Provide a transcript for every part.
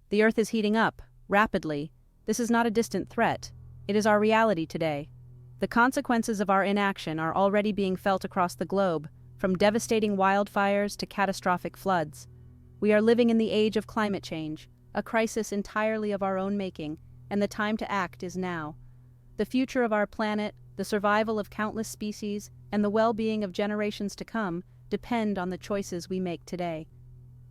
The Earth is heating up, rapidly. This is not a distant threat. It is our reality today. The consequences of our inaction are already being felt across the globe, from devastating wildfires to catastrophic floods. We are living in the age of climate change, a crisis entirely of our own making, and the time to act is now. The future of our planet, the survival of countless species, and the well-being of generations to come depend on the choices we make today.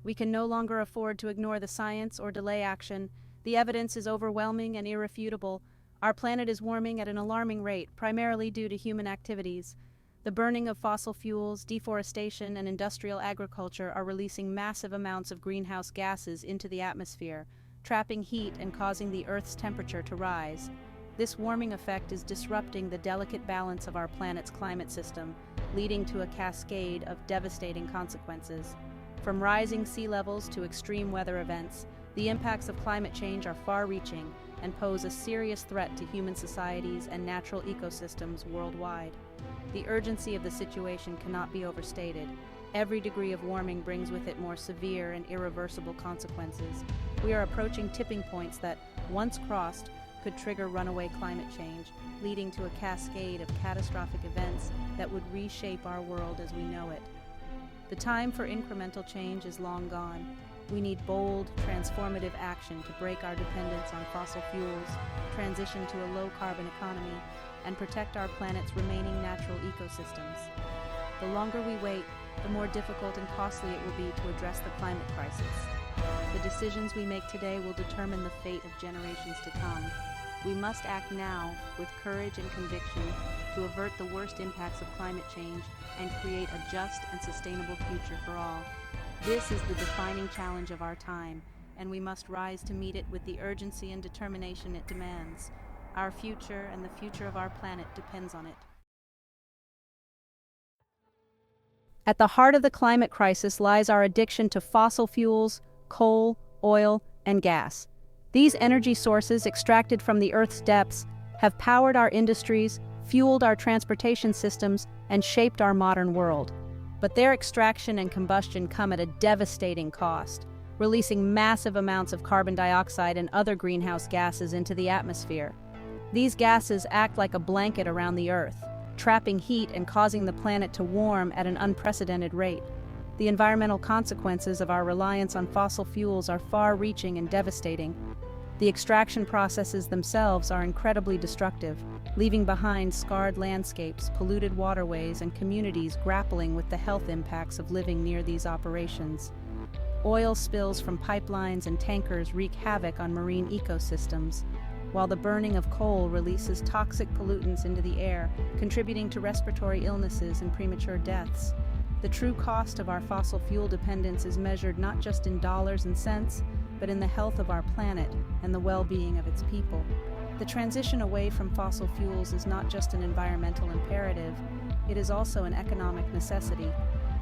We can no longer afford to ignore the science or delay action. The evidence is overwhelming and irrefutable. Our planet is warming at an alarming rate, primarily due to human activities. The burning of fossil fuels, deforestation, and industrial agriculture are releasing massive amounts of greenhouse gases into the atmosphere, trapping heat and causing the Earth's temperature to rise. This warming effect is disrupting the delicate balance of our planet's climate system, leading to a cascade of devastating consequences. From rising sea levels to extreme weather events, the impacts of climate change are far-reaching and pose a serious threat to human societies and natural ecosystems worldwide. The urgency of the situation cannot be overstated. Every degree of warming brings with it more severe and irreversible consequences. We are approaching tipping points that, once crossed, could trigger runaway climate change, leading to a cascade of catastrophic events that would reshape our world as we know it. The time for incremental change is long gone. We need bold, transformative action to break our dependence on fossil fuels, transition to a low-carbon economy, and protect our planet's remaining natural ecosystems. The longer we wait, the more difficult and costly it will be to address the climate crisis. The decisions we make today will determine the fate of generations to come. We must act now with courage and conviction to avert the worst impacts of climate change and create a just and sustainable future for all. This is the defining challenge of our time, and we must rise to meet it with the urgency and determination it demands. Our future and the future of our planet depends on it. At the heart of the climate crisis lies our addiction to fossil fuels, coal, oil, and gas. These energy sources, extracted from the Earth's depths, have powered our industries, fueled our transportation systems, and shaped our modern world. But their extraction and combustion come at a devastating cost, releasing massive amounts of carbon dioxide and other greenhouse gases into the atmosphere. These gases act like a blanket around the Earth, trapping heat and causing the planet to warm at an unprecedented rate. The environmental consequences of our reliance on fossil fuels are far-reaching and devastating. The extraction processes themselves are incredibly destructive, leaving behind scarred landscapes, polluted waterways, and communities grappling with the health impacts of living near these operations. Oil spills from pipelines and tankers wreak havoc on marine ecosystems, while the burning of coal releases toxic pollutants into the air, contributing to respiratory illnesses and premature deaths. The true cost of our fossil fuel dependence is measured not just in dollars and cents, but in the health of our planet and the well-being of its people. The transition away from fossil fuels is not just an environmental imperative, it is also an economic necessity.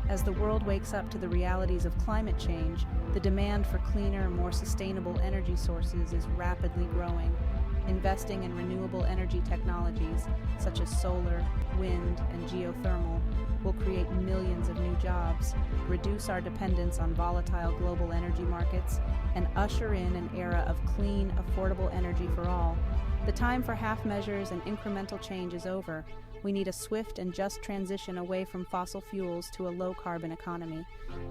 As the world wakes up to the realities of climate change, the demand for cleaner, more sustainable energy sources is rapidly growing. Investing in renewable energy technologies, such as solar, wind, and geothermal, will create millions of new jobs, reduce our dependence on volatile global energy markets, and usher in an era of clean, affordable energy for all. The time for half measures and incremental change is over. We need a swift and just transition away from fossil fuels to a low-carbon economy.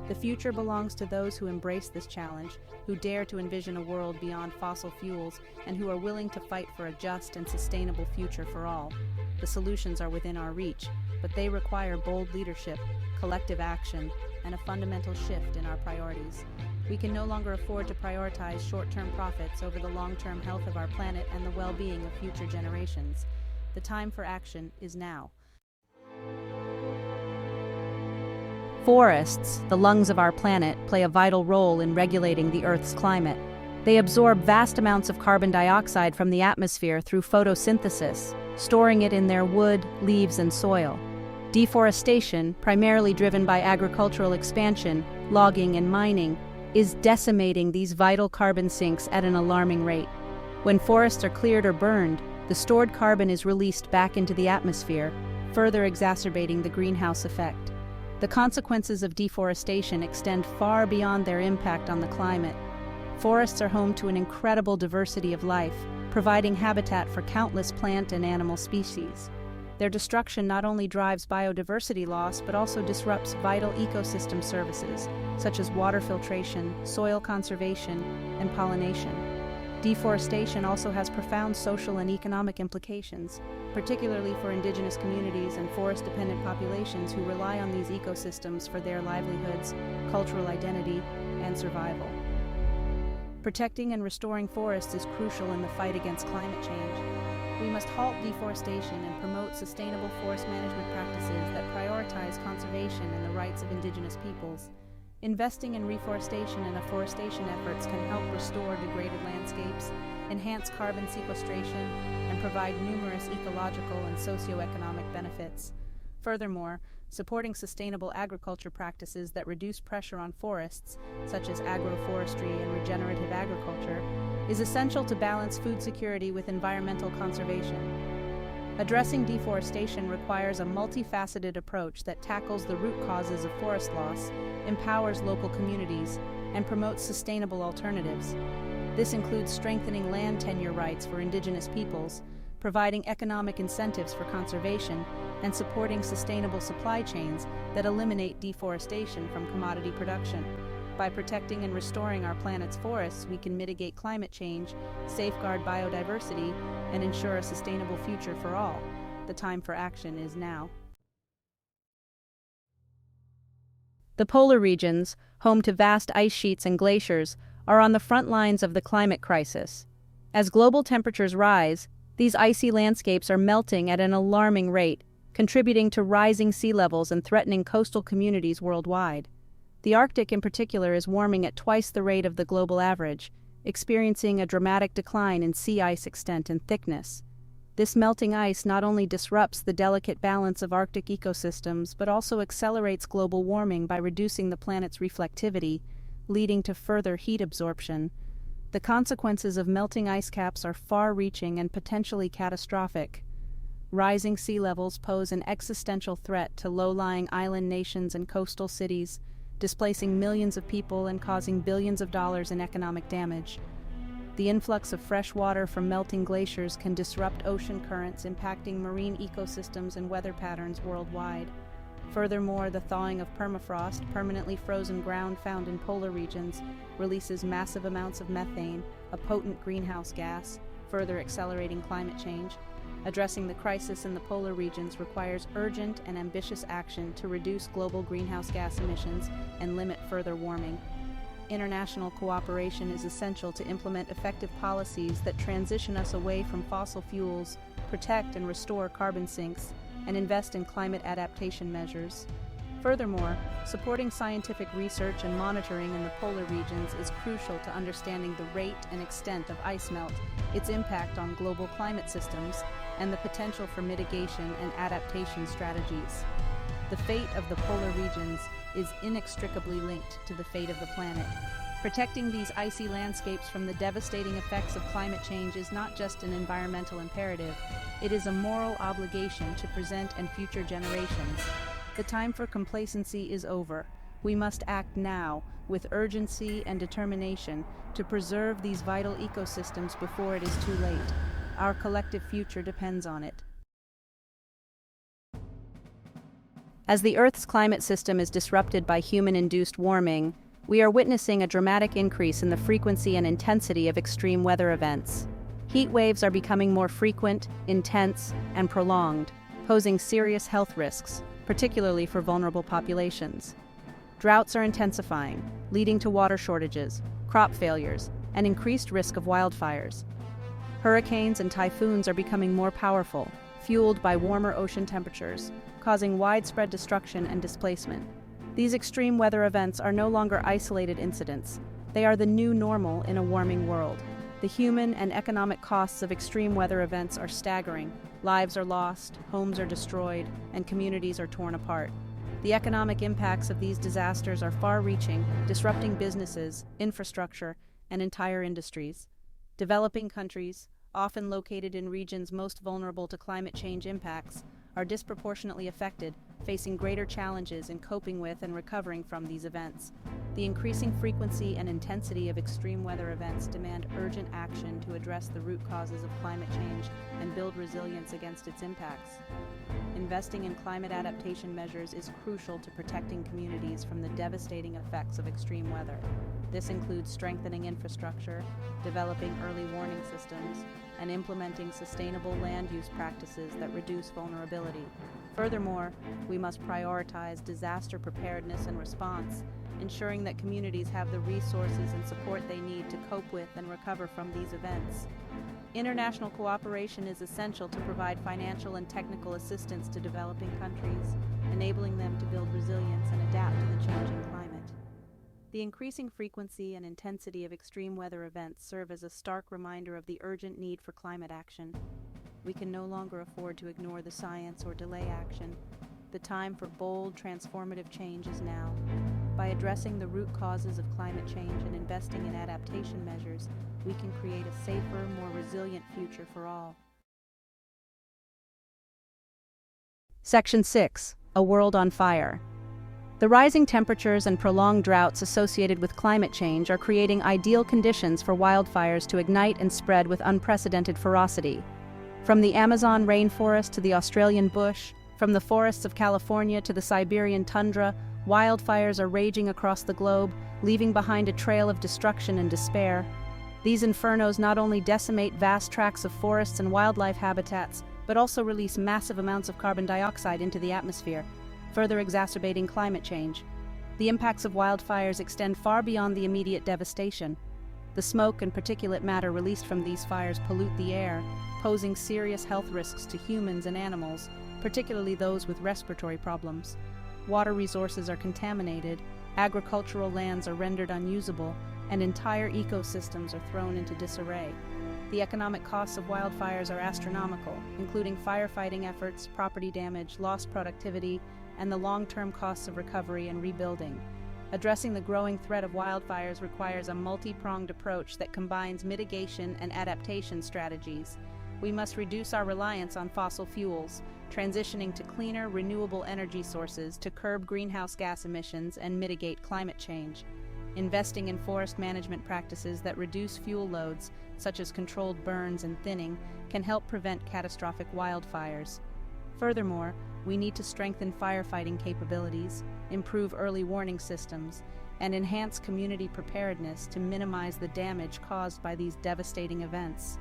The future belongs to those who embrace this challenge, who dare to envision a world beyond fossil fuels, and who are willing to fight for a just and sustainable future for all. The solutions are within our reach, but they require bold leadership, collective action, and a fundamental shift in our priorities. We can no longer afford to prioritize short-term profits over the long-term health of our planet and the well-being of future generations. The time for action is now. Forests, the lungs of our planet, play a vital role in regulating the Earth's climate. They absorb vast amounts of carbon dioxide from the atmosphere through photosynthesis, storing it in their wood, leaves, and soil. Deforestation, primarily driven by agricultural expansion, logging, and mining, is decimating these vital carbon sinks at an alarming rate. When forests are cleared or burned, the stored carbon is released back into the atmosphere, further exacerbating the greenhouse effect. The consequences of deforestation extend far beyond their impact on the climate. Forests are home to an incredible diversity of life, providing habitat for countless plant and animal species. Their destruction not only drives biodiversity loss but also disrupts vital ecosystem services, such as water filtration, soil conservation, and pollination. Deforestation also has profound social and economic implications, particularly for indigenous communities and forest-dependent populations who rely on these ecosystems for their livelihoods, cultural identity, and survival. Protecting and restoring forests is crucial in the fight against climate change. We must halt deforestation and promote sustainable forest management practices that prioritize conservation and the rights of indigenous peoples. Investing in reforestation and afforestation efforts can help restore degraded landscapes, enhance carbon sequestration, and provide numerous ecological and socioeconomic benefits. Furthermore, supporting sustainable agriculture practices that reduce pressure on forests, such as agroforestry and regenerative agriculture, is essential to balance food security with environmental conservation. Addressing deforestation requires a multifaceted approach that tackles the root causes of forest loss, empowers local communities, and promotes sustainable alternatives. This includes strengthening land tenure rights for indigenous peoples, providing economic incentives for conservation, and supporting sustainable supply chains that eliminate deforestation from commodity production. By protecting and restoring our planet's forests, we can mitigate climate change, safeguard biodiversity, and ensure a sustainable future for all. The time for action is now. The polar regions, home to vast ice sheets and glaciers, are on the front lines of the climate crisis. As global temperatures rise, these icy landscapes are melting at an alarming rate, contributing to rising sea levels and threatening coastal communities worldwide. The Arctic in particular is warming at twice the rate of the global average, experiencing a dramatic decline in sea ice extent and thickness. This melting ice not only disrupts the delicate balance of Arctic ecosystems, but also accelerates global warming by reducing the planet's reflectivity, leading to further heat absorption. The consequences of melting ice caps are far-reaching and potentially catastrophic. Rising sea levels pose an existential threat to low-lying island nations and coastal cities, displacing millions of people and causing billions of dollars in economic damage. The influx of fresh water from melting glaciers can disrupt ocean currents, impacting marine ecosystems and weather patterns worldwide. Furthermore, the thawing of permafrost, permanently frozen ground found in polar regions, releases massive amounts of methane, a potent greenhouse gas, further accelerating climate change. Addressing the crisis in the polar regions requires urgent and ambitious action to reduce global greenhouse gas emissions and limit further warming. International cooperation is essential to implement effective policies that transition us away from fossil fuels, protect and restore carbon sinks, and invest in climate adaptation measures. Furthermore, supporting scientific research and monitoring in the polar regions is crucial to understanding the rate and extent of ice melt, its impact on global climate systems, and the potential for mitigation and adaptation strategies. The fate of the polar regions is inextricably linked to the fate of the planet. Protecting these icy landscapes from the devastating effects of climate change is not just an environmental imperative, it is a moral obligation to present and future generations. The time for complacency is over. We must act now, with urgency and determination, to preserve these vital ecosystems before it is too late. Our collective future depends on it. As the Earth's climate system is disrupted by human-induced warming, we are witnessing a dramatic increase in the frequency and intensity of extreme weather events. Heat waves are becoming more frequent, intense, and prolonged, posing serious health risks, particularly for vulnerable populations. Droughts are intensifying, leading to water shortages, crop failures, and increased risk of wildfires. Hurricanes and typhoons are becoming more powerful, fueled by warmer ocean temperatures, causing widespread destruction and displacement. These extreme weather events are no longer isolated incidents. They are the new normal in a warming world. The human and economic costs of extreme weather events are staggering. Lives are lost, homes are destroyed, and communities are torn apart. The economic impacts of these disasters are far-reaching, disrupting businesses, infrastructure, and entire industries. Developing countries, often located in regions most vulnerable to climate change impacts, are disproportionately affected, facing greater challenges in coping with and recovering from these events. The increasing frequency and intensity of extreme weather events demand urgent action to address the root causes of climate change and build resilience against its impacts. Investing in climate adaptation measures is crucial to protecting communities from the devastating effects of extreme weather. This includes strengthening infrastructure, developing early warning systems, and implementing sustainable land use practices that reduce vulnerability. Furthermore, we must prioritize disaster preparedness and response, ensuring that communities have the resources and support they need to cope with and recover from these events. International cooperation is essential to provide financial and technical assistance to developing countries, enabling them to build resilience and adapt to the changing climate. The increasing frequency and intensity of extreme weather events serve as a stark reminder of the urgent need for climate action. We can no longer afford to ignore the science or delay action. The time for bold, transformative change is now. By addressing the root causes of climate change and investing in adaptation measures, we can create a safer, more resilient future for all. Section 6. A World on Fire. The rising temperatures and prolonged droughts associated with climate change are creating ideal conditions for wildfires to ignite and spread with unprecedented ferocity. From the Amazon rainforest to the Australian bush, from the forests of California to the Siberian tundra, wildfires are raging across the globe, leaving behind a trail of destruction and despair. These infernos not only decimate vast tracts of forests and wildlife habitats, but also release massive amounts of carbon dioxide into the atmosphere, further exacerbating climate change. The impacts of wildfires extend far beyond the immediate devastation. The smoke and particulate matter released from these fires pollute the air, posing serious health risks to humans and animals, particularly those with respiratory problems. Water resources are contaminated, agricultural lands are rendered unusable, and entire ecosystems are thrown into disarray. The economic costs of wildfires are astronomical, including firefighting efforts, property damage, lost productivity, and the long-term costs of recovery and rebuilding. Addressing the growing threat of wildfires requires a multi-pronged approach that combines mitigation and adaptation strategies. We must reduce our reliance on fossil fuels, transitioning to cleaner, renewable energy sources to curb greenhouse gas emissions and mitigate climate change. Investing in forest management practices that reduce fuel loads, such as controlled burns and thinning, can help prevent catastrophic wildfires. Furthermore, we need to strengthen firefighting capabilities, improve early warning systems, and enhance community preparedness to minimize the damage caused by these devastating events.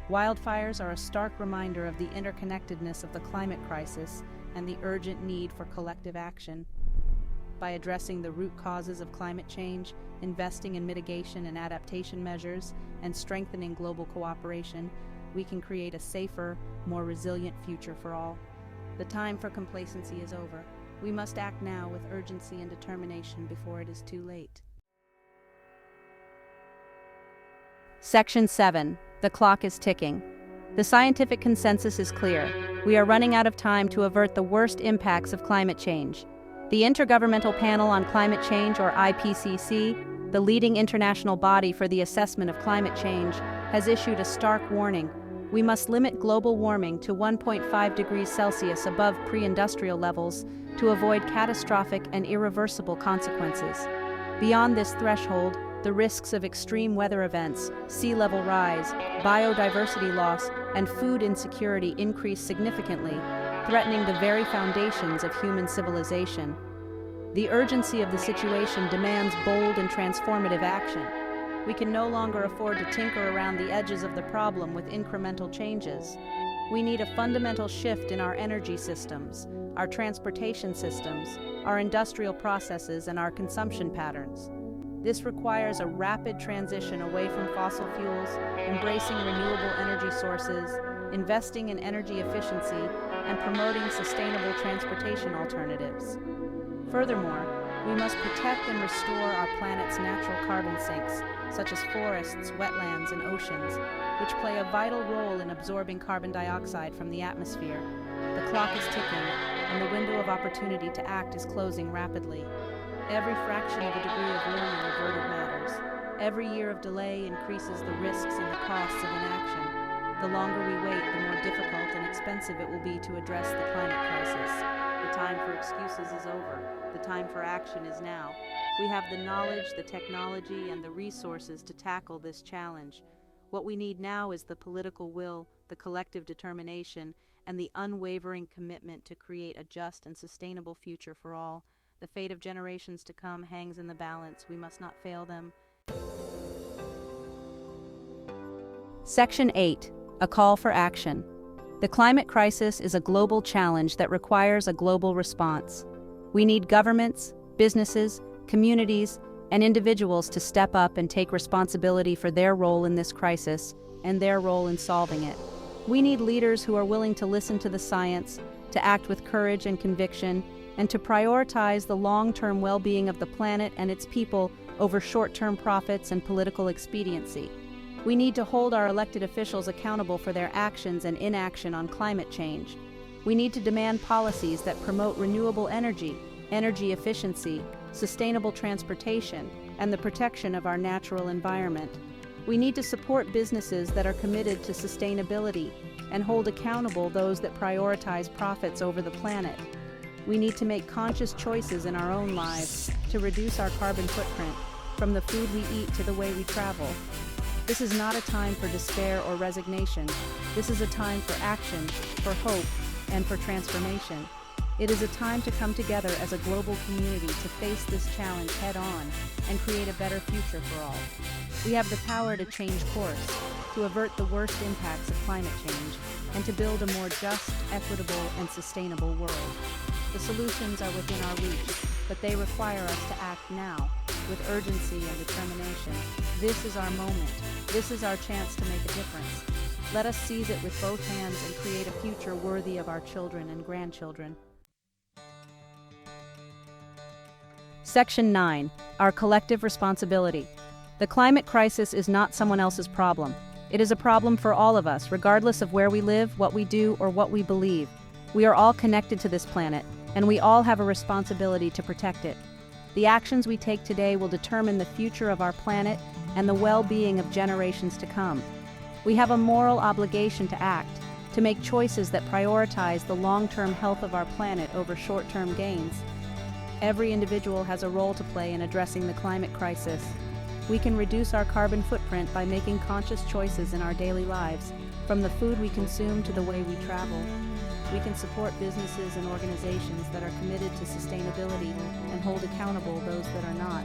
Wildfires are a stark reminder of the interconnectedness of the climate crisis and the urgent need for collective action. By addressing the root causes of climate change, investing in mitigation and adaptation measures, and strengthening global cooperation, we can create a safer, more resilient future for all. The time for complacency is over. We must act now with urgency and determination before it is too late. Section 7. The clock is ticking. The scientific consensus is clear. We are running out of time to avert the worst impacts of climate change. The Intergovernmental Panel on Climate Change, or IPCC, the leading international body for the assessment of climate change, has issued a stark warning. We must limit global warming to 1.5 degrees Celsius above pre-industrial levels to avoid catastrophic and irreversible consequences. Beyond this threshold, the risks of extreme weather events, sea level rise, biodiversity loss, and food insecurity increase significantly, threatening the very foundations of human civilization. The urgency of the situation demands bold and transformative action. We can no longer afford to tinker around the edges of the problem with incremental changes. We need a fundamental shift in our energy systems, our transportation systems, our industrial processes, and our consumption patterns. This requires a rapid transition away from fossil fuels, embracing renewable energy sources, investing in energy efficiency, and promoting sustainable transportation alternatives. Furthermore, we must protect and restore our planet's natural carbon sinks, such as forests, wetlands, and oceans, which play a vital role in absorbing carbon dioxide from the atmosphere. The clock is ticking, and the window of opportunity to act is closing rapidly. Every fraction of a degree of warming averted matters. Every year of delay increases the risks and the costs of inaction. The longer we wait, the more difficult and expensive it will be to address the climate crisis. The time for excuses is over. The time for action is now. We have the knowledge, the technology, and the resources to tackle this challenge. What we need now is the political will, the collective determination, and the unwavering commitment to create a just and sustainable future for all. The fate of generations to come hangs in the balance. We must not fail them. Section 8. A call for action. The climate crisis is a global challenge that requires a global response. We need governments, businesses, communities, and individuals to step up and take responsibility for their role in this crisis and their role in solving it. We need leaders who are willing to listen to the science, to act with courage and conviction, and to prioritize the long-term well-being of the planet and its people over short-term profits and political expediency. We need to hold our elected officials accountable for their actions and inaction on climate change. We need to demand policies that promote renewable energy, energy efficiency, sustainable transportation, and the protection of our natural environment. We need to support businesses that are committed to sustainability and hold accountable those that prioritize profits over the planet. We need to make conscious choices in our own lives to reduce our carbon footprint, from the food we eat to the way we travel. This is not a time for despair or resignation. This is a time for action, for hope, and for transformation. It is a time to come together as a global community to face this challenge head-on and create a better future for all. We have the power to change course, to avert the worst impacts of climate change, and to build a more just, equitable, and sustainable world. The solutions are within our reach, but they require us to act now, with urgency and determination. This is our moment. This is our chance to make a difference. Let us seize it with both hands and create a future worthy of our children and grandchildren. Section 9. Our collective responsibility. The climate crisis is not someone else's problem. It is a problem for all of us, regardless of where we live, what we do, or what we believe. We are all connected to this planet, and we all have a responsibility to protect it. The actions we take today will determine the future of our planet and the well-being of generations to come. We have a moral obligation to act, to make choices that prioritize the long-term health of our planet over short-term gains. Every individual has a role to play in addressing the climate crisis. We can reduce our carbon footprint by making conscious choices in our daily lives, from the food we consume to the way we travel. We can support businesses and organizations that are committed to sustainability and hold accountable those that are not.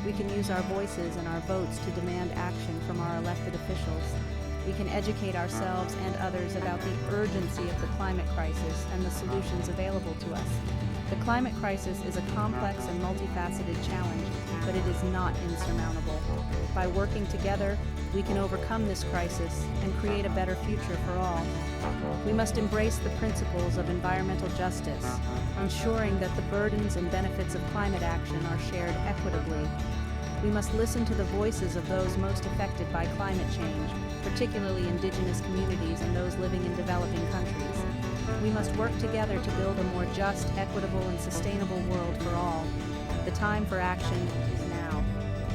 We can use our voices and our votes to demand action from our elected officials. We can educate ourselves and others about the urgency of the climate crisis and the solutions available to us. The climate crisis is a complex and multifaceted challenge, but it is not insurmountable. By working together, we can overcome this crisis and create a better future for all. We must embrace the principles of environmental justice, ensuring that the burdens and benefits of climate action are shared equitably. We must listen to the voices of those most affected by climate change, particularly indigenous communities and those living in developing countries. We must work together to build a more just, equitable, and sustainable world for all. The time for action is now.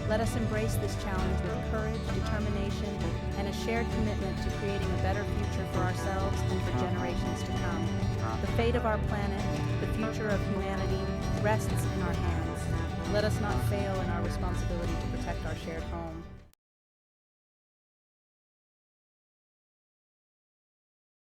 Let us embrace this challenge with courage, determination, and a shared commitment to creating a better future for ourselves and for generations to come. The fate of our planet, the future of humanity, rests in our hands. Let us not fail in our responsibility to protect our shared home.